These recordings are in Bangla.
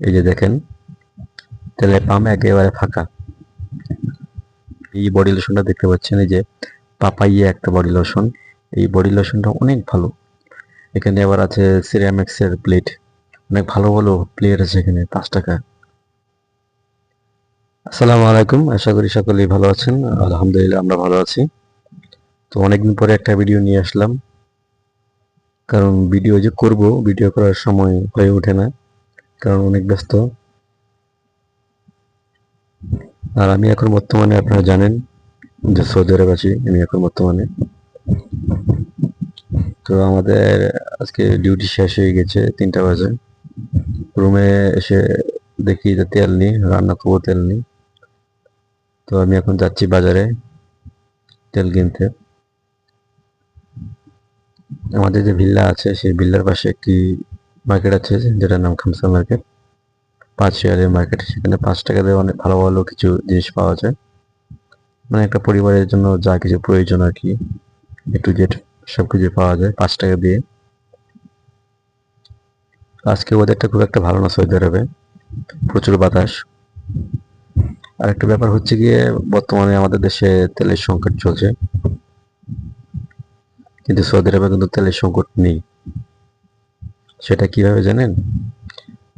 এই যে দেখেন, তেলের পাম্প একেবারে ফাঁকা। এই বডি লোশনটা দেখতে পাচ্ছেন, এই যে পাপাইয়া একটা বডি লোশন। এই বডি লোশনটা অনেক ভালো। এখানে আবার আছে সিরামিক্সের প্লেট, অনেক ভালো ভালো প্লেট আছে এখানে 5 টাকা। আসসালামু আলাইকুম, আশা করি সকলেই ভালো আছেন। আলহামদুলিল্লাহ আমরা ভালো আছি। তো অনেকদিন পরে একটা ভিডিও নিয়ে আসলাম, কারণ ভিডিও যে করব, ভিডিও করার সময় হয়ে ওঠে না, কারণ অনেক ব্যস্ত। আর আমি এখন বর্তমানে, আপনারা জানেন যে সৌদি আরব আছি আমি এখন বর্তমানে। তো আমাদের আজকে ডিউটি শেষ হয়ে গেছে, 3টা বাজে। রুমে এসে দেখি যে তেল নেই, রান্না করবো তেল নেই। তো আমি এখন যাচ্ছি বাজারে তেল কিনতে। আমাদের যে ভিল্লা আছে সেই ভিল্লার পাশে একটি মার্কেট আছে, যেটার নাম খামসা মার্কেট, 5 রিয়ালের মার্কেট। সেখানে 5 টাকা দিয়ে অনেক ভালো ভালো কিছু জিনিস পাওয়া যায়, মানে একটা পরিবারের জন্য যা কিছু প্রয়োজন আর কি, এ টু জেড সবকিছু পাওয়া যায় 5 টাকা দিয়ে। আজকে ওয়েদারটা খুব একটা ভালো না সৌদি আরবে, প্রচুর বাতাস। আর একটা ব্যাপার হচ্ছে গিয়ে, বর্তমানে আমাদের দেশে তেলের সংকট চলছে, কিন্তু সৌদি আরবে কিন্তু তেলের সংকট নেই। সেটা কিভাবে জানেন?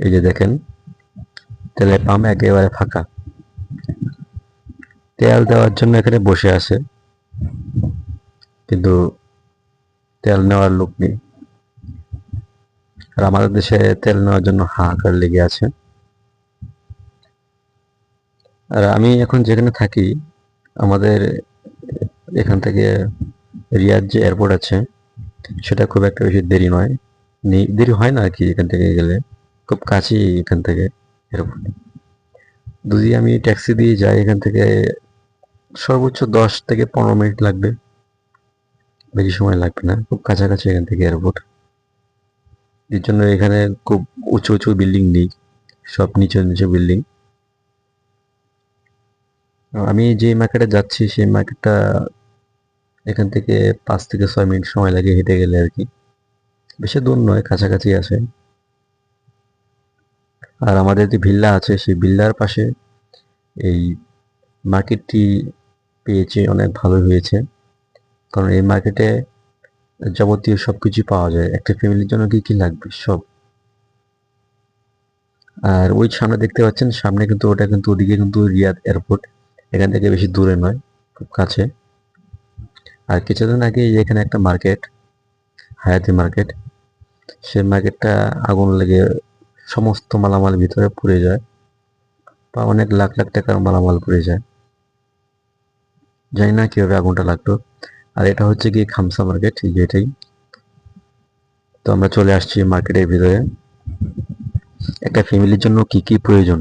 এই যে দেখেন, তেলের পাম্প একেবারে ফাঁকা। তেল দেওয়ার জন্য এখানে বসে আছে, কিন্তু তেল নেওয়ার লোক নেই। আর আমাদের দেশে তেল নেওয়ার জন্য হাহাকার লেগে আছে। আর আমি এখন যেখানে থাকি, আমাদের এখান থেকে রিয়াদ যে এয়ারপোর্ট আছে, সেটা খুব একটা বেশি দেরি নয়, দেরি হয় না আর কি। এখান থেকে গেলে খুব কাছেই এখান থেকে এয়ারপোর্ট। যদি আমি ট্যাক্সি দিয়ে যাই এখান থেকে, সর্বোচ্চ 10 থেকে 15 মিনিট লাগবে, বেশি সময় লাগবে না। খুব কাছাকাছি এখান থেকে এয়ারপোর্ট। এর জন্য এখানে খুব উঁচু উঁচু বিল্ডিং নেই, সব নিচু নিচু বিল্ডিং। আমি যে মার্কেটে যাচ্ছি সেই মার্কেটটা এখান থেকে 5 থেকে 6 মিনিট সময় লাগে হেঁটে গেলে আর কি, বেশি দূর নয়, কাছাকাছি আছে। আর আমাদের যে ভিল্লা আছে সেই ভিল্লার পাশে এই মার্কেটটি পেয়েছে, অনেক ভালো হয়েছে। কারণ এই মার্কেটে যাবতীয় সবকিছু পাওয়া যায়, একটা ফ্যামিলির জন্য কি কি লাগবে সব। আর ওই সামনে দেখতে পাচ্ছেন, সামনে কিন্তু ওটা কিন্তু ওদিকে কিন্তু রিয়াদ এয়ারপোর্ট, এখান থেকে বেশি দূরে নয়, খুব কাছে। আর কিছুদিন আগে এখানে একটা মার্কেট, হায়াতি মার্কেট, সেই মার্কেটটা আগুন লেগে সমস্ত মালামাল ভিতরে পুড়ে যায়, বা অনেক লাখ লাখ টাকার মালামাল পুড়ে যায়। জানি না কিভাবে আগুনটা লাগলো। আর এটা হচ্ছে কি খামসা মার্কেট, এটাই। তো আমরা চলে আসছি মার্কেটের ভিতরে। একটা ফ্যামিলির জন্য কি কি প্রয়োজন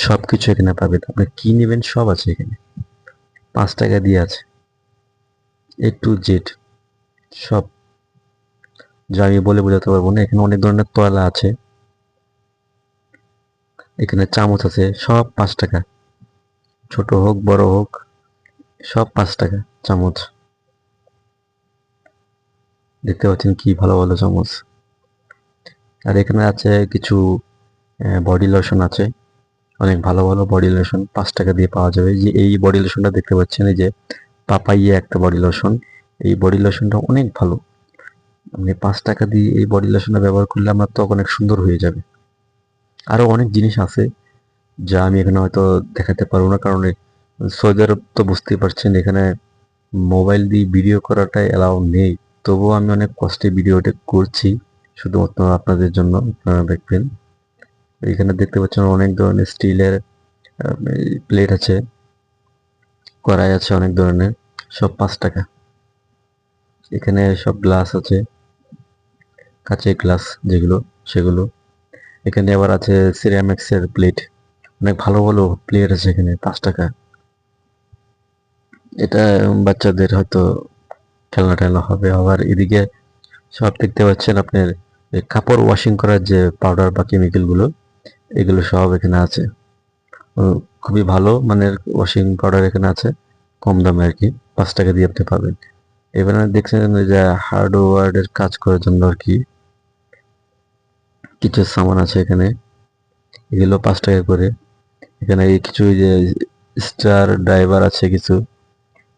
সবকিছু এখানে পাবেন, আপনি কি নেবেন সব আছে এখানে, 5 টাকা দিয়ে আছে, এ টু জেড সব, যা আমি বলে বোঝাতে পারবো না। এখানে অনেক ধরনের তয়লা আছে, এখানে চামচ আছে, সব 5 টাকা, ছোট হোক বড় হোক, সব 5 টাকা চামচ। দেখতে পাচ্ছেন কি ভালো ভালো চামচ। আর এখানে আছে কিছু বডি লোশন আছে, অনেক ভালো ভালো বডি লোশন 5 টাকা দিয়ে পাওয়া যাবে। যে এই বডি লোশনটা দেখতে পাচ্ছেন, এই যে পাপাইয়া একটা বডি লোশন, এই বডি লোশনটা অনেক ভালো। আপনি 5 টাকা দিয়ে এই বডি লোশনটা ব্যবহার করলে আপনার ত্বক অনেক সুন্দর হয়ে যাবে। আরো অনেক জিনিস আছে যা আমি এখানে হয়তো দেখাতে পারবো না, কারণ সৌদি আরব তো বুঝতেই পারছেন, এখানে মোবাইল দিয়ে ভিডিও করাটাই অ্যালাউ নেই। তবুও আমি অনেক কষ্টে ভিডিওটা করছি, শুধুমাত্র আপনাদের জন্য, আপনারা দেখবেন। এখানে দেখতে পাচ্ছেন অনেক ধরনের স্টিলের প্লেট আছে, কড়াই আছে অনেক ধরনের, সব 5 টাকা। এখানে সব গ্লাস আছে, কাঁচের গ্লাস যেগুলো, সেগুলো। এখানে আবার আছে সিরামিক্সের প্লেট, অনেক ভালো ভালো প্লেট আছে এখানে 5 টাকা। এটা বাচ্চাদের হয়তো খেলনা টেলনা হবে। আবার এদিকে সব দেখতে পাচ্ছেন আপনার কাপড় ওয়াশিং করার যে পাউডার বা কেমিক্যাল গুলো, এগুলো সব এখানে আছে। খুবই ভালো মানের ওয়াশিং পাউডার এখানে আছে, কম দামে আর কি, 5 টাকা দিয়ে আপনি পাবেন। এবারে দেখছেন যে হার্ডওয়্যারের কাজ করার জন্য আর কি কিছু সামান আছে এখানে, এগুলো 5 টাকা করে। এখানে এই কিছু এই যে স্টার ড্রাইভার আছে, কিছু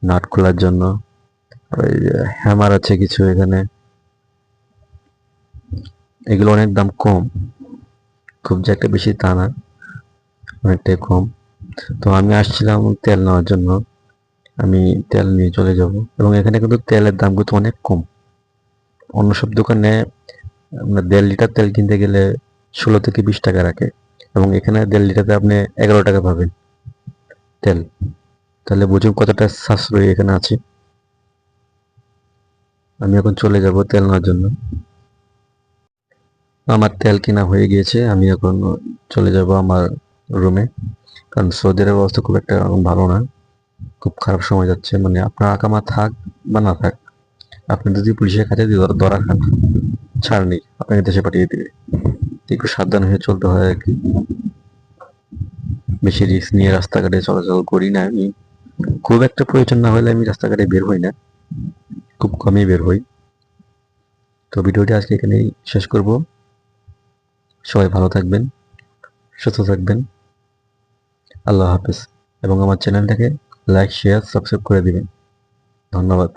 নাট খোলার জন্য, আর এই যে হ্যামার আছে কিছু এখানে। এগুলো অনেক দাম কম, খুব যে একটা বেশি তা না, অনেকটাই কম। তো আমি আসছিলাম তেল নেওয়ার জন্য, আমি তেল নিয়ে চলে যাব। এবং এখানে কিন্তু তেলের দাম কিন্তু অনেক কম। অন্য সব দোকানে আপনার 1.5 লিটার তেল কিনতে গেলে 16 থেকে 20 টাকা রাখে, এবং এখানে 1.5 লিটারে আপনি 11 টাকা পাবেন তেল। তাহলে বুঝুন কতটা সাশ্রয়ী এখানে আছে। আমি এখন চলে যাব তেল নেওয়ার জন্য। আমার তেল কেনা হয়ে গিয়েছে, আমি এখন চলে যাব আমার রুমে। কারণ সৌদি আরবের অবস্থা খুব একটা ভালো না, খুব খারাপ সময় যাচ্ছে। মানে আপনার আকামা থাক বা না থাক, আপনি যদি পুলিশের কাছে দিয়ে ধরা খান, ছাড় নেই, আপনাকে দেশে পাঠিয়ে দিবে। একটু সাবধান হয়ে চলতে হয় আর কি। বেশি রিস্ক নিয়ে রাস্তাঘাটে চলাচল করি না আমি। খুব একটা প্রয়োজন না হলে আমি রাস্তাঘাটে বের হই না, খুব কমই বের হই। তো ভিডিওটি আজকে এখানেই শেষ করব। সবাই ভালো থাকবেন, সুস্থ থাকবেন। আল্লাহ হাফেজ। এবং আমার চ্যানেলটাকে লাইক, শেয়ার, সাবস্ক্রাইব করে দিবেন। ধন্যবাদ।